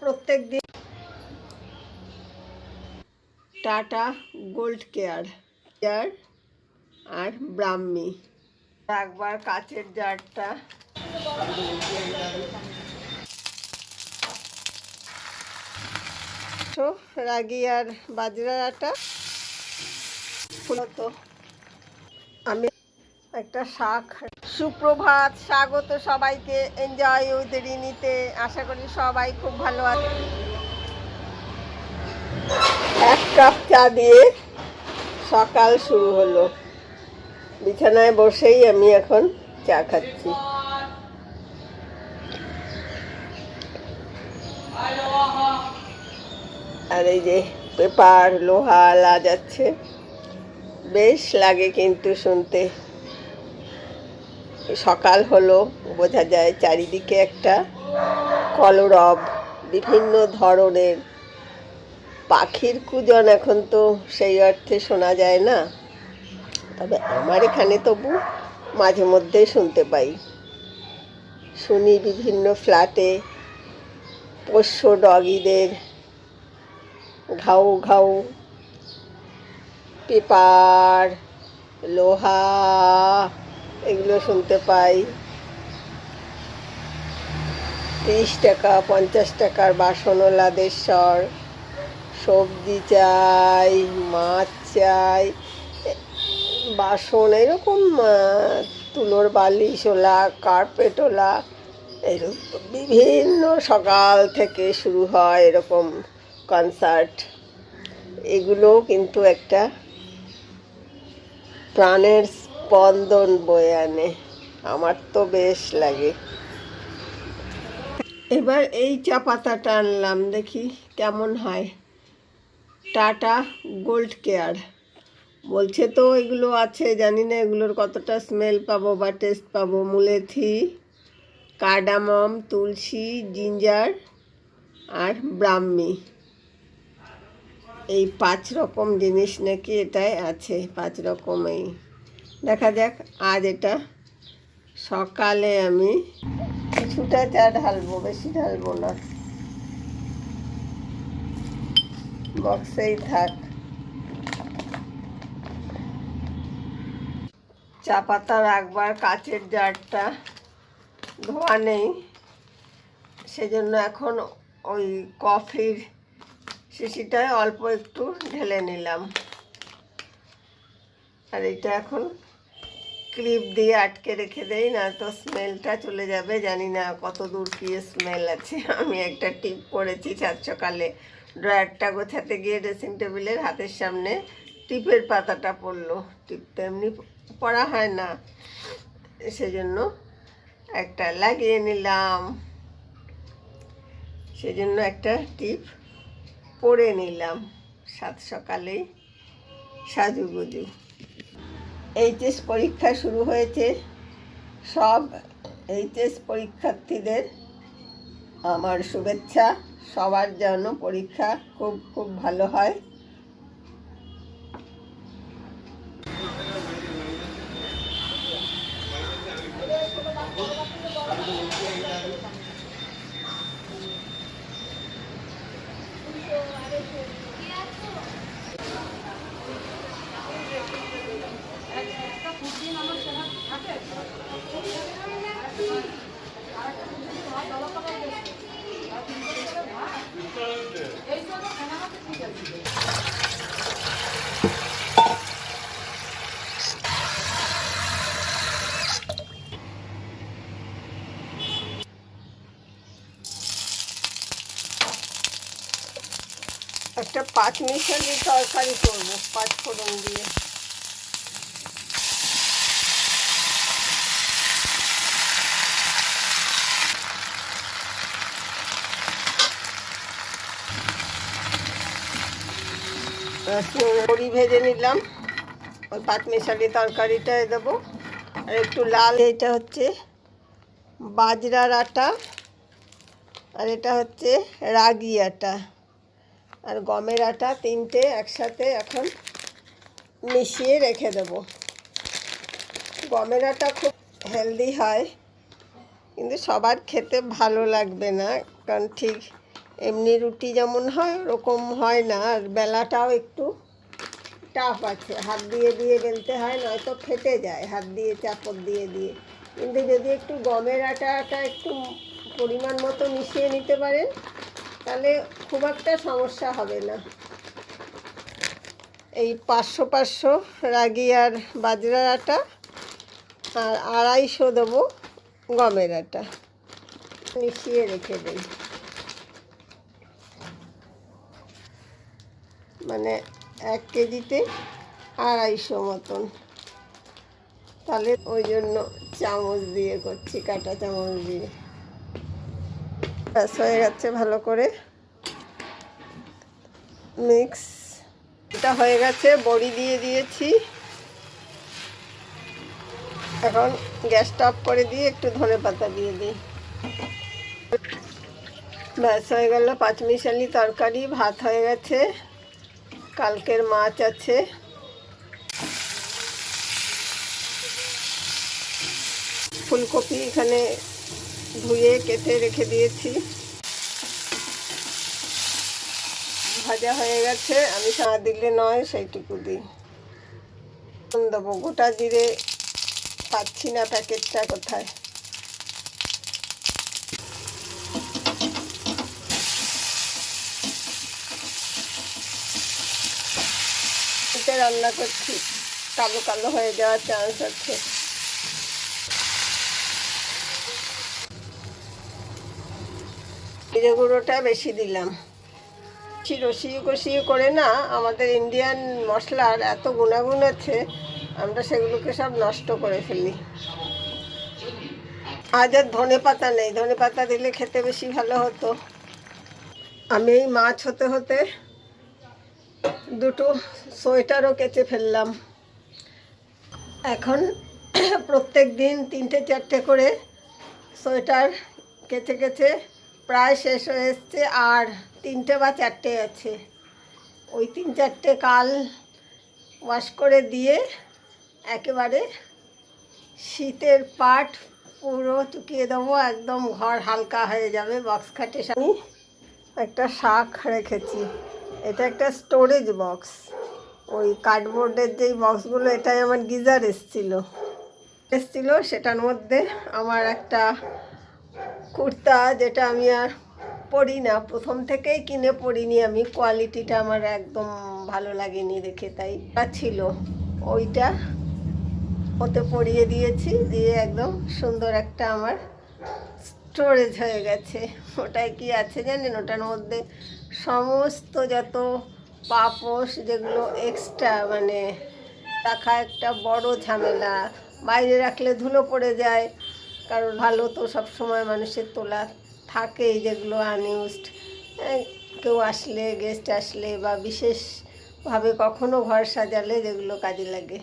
প্রত্যেক দিন tata gold care আর ব্রাহ্মী একবার কাচের জারটা রাগি আর বাজরার আটা তো আমি একটা শাক। সুপ্রভাত, স্বাগত সবাইকে এনজয় উইথ রিনিতে। আশা করি সবাই খুব ভালো আছে। এক কাপ চা দিয়ে সকাল শুরু হলো। বিছানায় বসেই আমি এখন চা খাচ্ছি। আর এই যে পেপার লোহা লাগাচ্ছে, বেশ লাগে কিন্তু শুনতে। সকাল হলো, বোঝা যায় চারিদিকে একটা কলরব, বিভিন্ন ধরনের পাখির কুজন এখন তো সেই অর্থে শোনা যায় না, তবে আমার এখানে তবু মাঝে মধ্যে শুনতে পাই। শুনি বিভিন্ন ফ্ল্যাটে পোষ্য ডগিদের ঘাউ ঘাউ, পেপার লোহা এগুলো শুনতে পাই। 30 টাকা 50 টাকার বাসনওয়ালাদের স্বর, সবজি চাই, মাছ চাই, বাসন এরকম তুলোর বালিশওয়ালা, কার্পেটওয়ালা, এরকম বিভিন্ন সকাল থেকে শুরু হয় এরকম কনসার্ট। এগুলোও কিন্তু একটা প্রাণের স্পন্দন বয়ে আনে। আমার তো বেশ লাগে। এবার এই চা পাতাটা আনলাম, দেখি কেমন হয়। টাটা গোল্ড কেয়ার বলছে তো এগুলো আছে, জানি না এগুলোর কতটা স্মেল পাবো বা টেস্ট পাবো। মুলেথি, কার্ডামম, তুলসী, জিঞ্জার আর ব্রাহ্মী, এই 5 রকম জিনিস নাকি এটাই আছে। 5 রকমই। দেখা যাক। আজ এটা সকালে আমি কিছুটা চা ঢালবো, বেশি ঢালবো না, বক্সেই থাক। চা পাতা রাখবার কাচের জারটা ধোয়া নেই, সেজন্য এখন ওই কফির শিশিটায় অল্প একটু ঢেলে নিলাম। আর এটা এখন ক্লিপ দিয়ে আটকে রেখে দেই, না তো স্মেলটা চলে যাবে। জানি না কত দূর কি স্মেল আছে। আমি একটা টিপ করেছি সাত সকালে, ড্রয়ারটা গোছাতে গিয়ে ড্রেসিং টেবিলের হাতের সামনে টিপের পাতাটা পড়লো। টিপ তো এমনি পড়া হয় না, সেজন্য একটা লাগিয়ে নিলাম। সেজন্য একটা টিপ পরে নিলাম সাত সকালেই সাজুগুজু। এইচএস পরীক্ষা শুরু হয়েছে। সব এইচএস পরীক্ষার্থীদের আমার শুভেচ্ছা। সবার যেন পরীক্ষা খুব খুব ভালো হয়। একটা 5 মিশালি তরকারি করবো, 5 ফোড়ন দিয়ে। বড়ি ভেজে নিলাম, ওই 5 মিশালি তরকারিটায় দেবো। আর একটু লাল। এটা হচ্ছে বাজরার আটা, আর এটা হচ্ছে রাগি আটা আর গমের আটা, 3টে একসাথে এখন মিশিয়ে রেখে দেবো। গমের আটা খুব হেলদি হয়, কিন্তু সবার খেতে ভালো লাগবে না, কারণ ঠিক এমনি রুটি যেমন হয় ওরকম হয় না, আর বেলাটাও একটু টাফ আছে, হাত দিয়ে দিয়ে বেলতে হয়, নয়তো ফেটে যায় হাত দিয়ে চাপড় দিয়ে দিয়ে। কিন্তু যদি একটু গমের আটাটা একটু পরিমাণ মতো মিশিয়ে নিতে পারেন তাহলে খুব একটা সমস্যা হবে না। এই 500 রাগি আর বাজরার আটা আর 250 দেবো গমের আটা, মিশিয়ে রেখে দিই। মানে 1 কেজিতে 250 মতন, তাহলে ওই জন্য চামচ দিয়ে করছি, কাঁটা চামচ দিয়ে। ব্যাস হয়ে গেছে ভালো করে মিক্স। এটা হয়ে গেছে, বড়ি দিয়ে দিয়েছি। এখন গ্যাসটা অফ করে দিয়ে একটু ধনেপাতা দিয়ে দিই। ব্যাস হয়ে গেল পাঁচমিশালি তরকারি। ভাত হয়ে গেছে, কালকের মাছ আছে। ফুলকপি এখানে ধুয়ে কেটে রেখে দিয়েছি, ভাজা হয়ে গেছে। আমি সারা দিলে নয় সেইটুকু দিই। দেবো গোটা জিরে, পাচ্ছি না প্যাকেটটা কোথায়। রান্না করছি, কালো কালো হয়ে যাওয়ার চান্স আছে। জিরে গুঁড়োটা বেশি দিলাম। রসিয়ে কষিয়ে করে না, আমাদের ইন্ডিয়ান মশলার এত গুণাগুণ আছে, আমরা সেগুলোকে সব নষ্ট করে ফেলি। আজ আর ধনে পাতা নেই, ধনে পাতা দিলে খেতে বেশি ভালো হতো। আমি এই মাছ হতে হতে দুটো সোয়েটারও কেচে ফেললাম। এখন প্রত্যেক দিন 3-4টে করে সোয়েটার কেচে কেচে প্রায় শেষ হয়ে এসছে, আর 3টে বা 4টে আছে। ওই 3-4টে কাল ওয়াশ করে দিয়ে একেবারে শীতের পাট পুরো চুকিয়ে দেবো, একদম ঘর হালকা হয়ে যাবে। বক্স খাটে আমি একটা শাক রেখেছি, এটা একটা স্টোরেজ বক্স। ওই কার্ডবোর্ডের যেই বক্সগুলো, এটাই আমার গিজার এসছিল, সেটার মধ্যে আমার একটা কুর্তা, যেটা আমি আর পরি না, প্রথম থেকেই কিনে পরিনি আমি, কোয়ালিটিটা আমার একদম ভালো লাগেনি দেখে, তাই ছিল ওইটা ওতে পরিয়ে দিয়েছি, দিয়ে একদম সুন্দর একটা আমার স্টোরেজ হয়ে গেছে। ওটায় কি আছে জানেন, ওটার মধ্যে সমস্ত যত পাপোশ, যেগুলো এক্সট্রা মানে রাখা একটা বড় ঝামেলা, বাইরে রাখলে ধুলো পড়ে যায়, কারণ ভালো তো সব সময় মানুষের তোলা থাকেই, যেগুলো আনইউজড, কেউ আসলে, গেস্ট আসলে বা বিশেষভাবে কখনো ঘর সাজালে যেগুলো কাজে লাগে।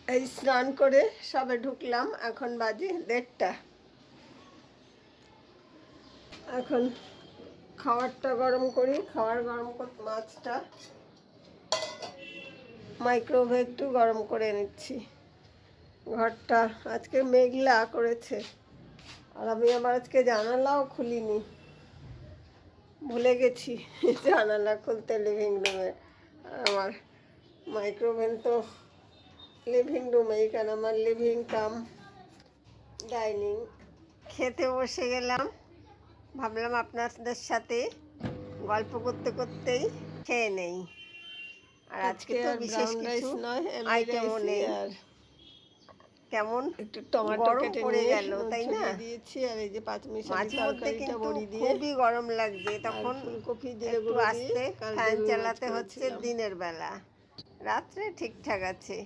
এই স্নান করে সবে ঢুকলাম, এখন বাজে 1:30। এখন খাবারটা গরম করি। খাবার গরম করতে মাছটা মাইক্রোওয়েভে একটু গরম করে নিচ্ছি। ঘরটা আজকে মেঘলা করেছে, আর আমি আবার আজকে জানালাও খুলিনি, ভুলে গেছি জানালা খুলতে লিভিং রুমে। আমার মাইক্রোওয়েভ তো লিভিং রুমেই, কারণ আমার লিভিং কাম ডাইনিং। খেতে বসে গেলাম, ভাবলাম আপনাদের সাথে গল্প করতে করতেই খেয়ে নেই। আর আজকে তো বিশেষ কিছু আইটেমও নেই। আর কেমন একটু টমেটো কেটে পড়ে গেল, তাই না? দিয়েছি, আর এই যে পাঁচমিশালি তরকারিটা বড়ি দিয়ে, খুবই গরম লাগছে তখন, ফুলকপি দিয়ে একটু আস্তে ফ্যান চালাতে হচ্ছে দিনের বেলা, রাত্রে ঠিকঠাক আছে।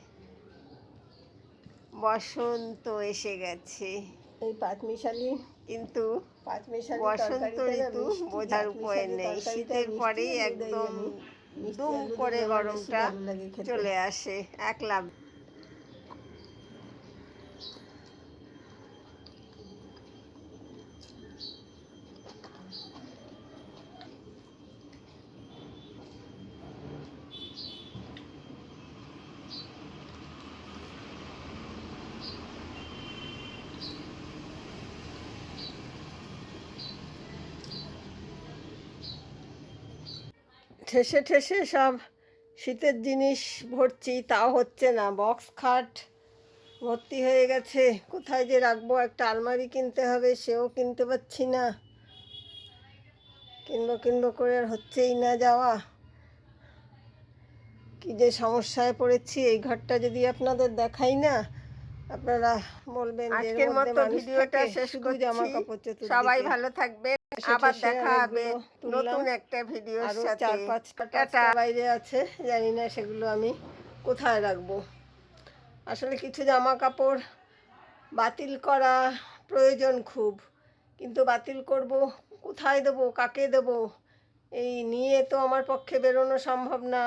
বসন্ত এসে গেছে, এই পাঁচমিশালি, কিন্তু বসন্ত ঋতু বোঝার উপায় নেই। শীতের পরেই একদম দুম করে গরমটা চলে আসে, একলা। ঠেসে ঠেসে সব শীতের জিনিস ভরছি, তাও হচ্ছে না। বক্স খাট ভর্তি হয়ে গেছে, কোথায় যে রাখবো? একটা আলমারি কিনতে হবে, সেও কিনতে পারছি না। কিনবো করে আর হচ্ছেই না যাওয়া। কি যে সমস্যায় পড়েছি। এই ঘরটা যদি আপনাদের দেখাই না, আপনারা বলবেন যে আজকের মতো ভিডিওটা শেষ করছি। জামা কাপড় চতুর্দিকে। সবাই ভালো থাকবেন, আবার দেখা হবে নতুন একটা ভিডিওর আরো সাথে। 4-5টা বাইরে আছে, জানি না সেগুলো আমি কোথায় রাখবো। আসলে কিছু জামা কাপড় বাতিল করা প্রয়োজন খুব, কিন্তু বাতিল করব কোথায় দেবো, কাকে দেবো, এই নিয়ে তো আমার পক্ষে বেরোনো সম্ভব না।